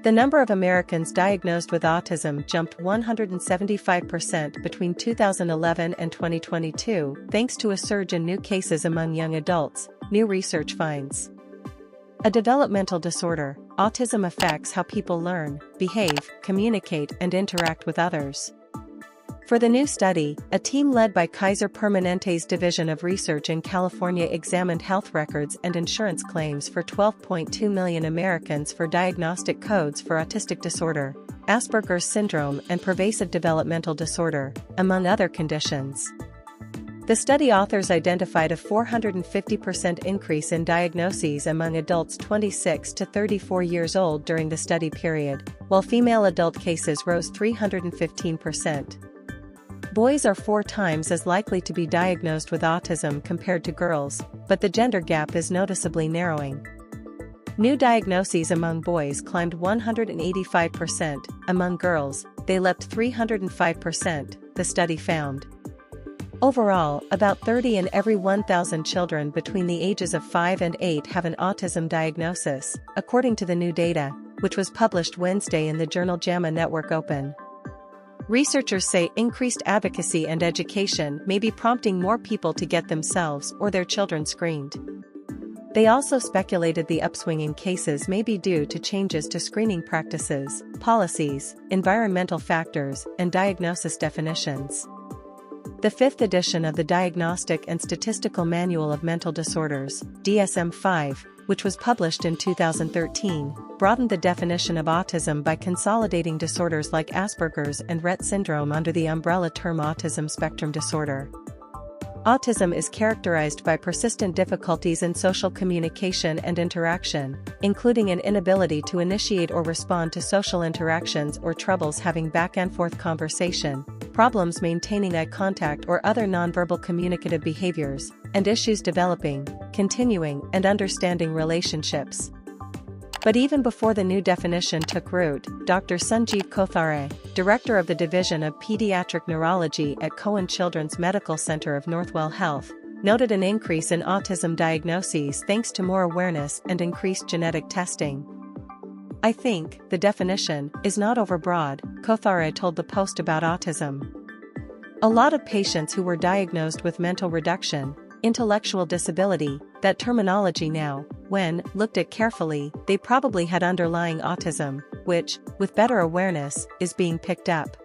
The number of Americans diagnosed with autism jumped 175% between 2011 and 2022, thanks to a surge in new cases among young adults, new research finds. A developmental disorder, autism affects how people learn, behave, communicate, and interact with others. For the new study, a team led by Kaiser Permanente's Division of Research in California examined health records and insurance claims for 12.2 million Americans for diagnostic codes for autistic disorder, Asperger's syndrome, and pervasive developmental disorder, among other conditions. The study authors identified a 450% increase in diagnoses among adults 26 to 34 years old during the study period, while female adult cases rose 315%. Boys are 4 times as likely to be diagnosed with autism compared to girls, but the gender gap is noticeably narrowing. New diagnoses among boys climbed 185%, among girls, they leapt 305%, the study found. Overall, about 30 in every 1,000 children between the ages of 5 and 8 have an autism diagnosis, according to the new data, which was published Wednesday in the journal JAMA Network Open. Researchers say increased advocacy and education may be prompting more people to get themselves or their children screened. They also speculated the upswing in cases may be due to changes to screening practices, policies, environmental factors, and diagnosis definitions. The 5th edition of the Diagnostic and Statistical Manual of Mental Disorders, DSM-5, which was published in 2013, broadened the definition of autism by consolidating disorders like Asperger's and Rett syndrome under the umbrella term autism spectrum disorder. Autism is characterized by persistent difficulties in social communication and interaction, including an inability to initiate or respond to social interactions or troubles having back-and-forth conversation, problems maintaining eye contact or other nonverbal communicative behaviors, and issues developing, continuing, and understanding relationships. But even before the new definition took root, Dr. Sanjeev Kothare, director of the Division of Pediatric Neurology at Cohen Children's Medical Center of Northwell Health, noted an increase in autism diagnoses thanks to more awareness and increased genetic testing. "I think the definition is not overbroad," Kothare told the Post about autism. "A lot of patients who were diagnosed with mental reduction, intellectual disability, that terminology now, when looked at carefully, they probably had underlying autism, which, with better awareness, is being picked up."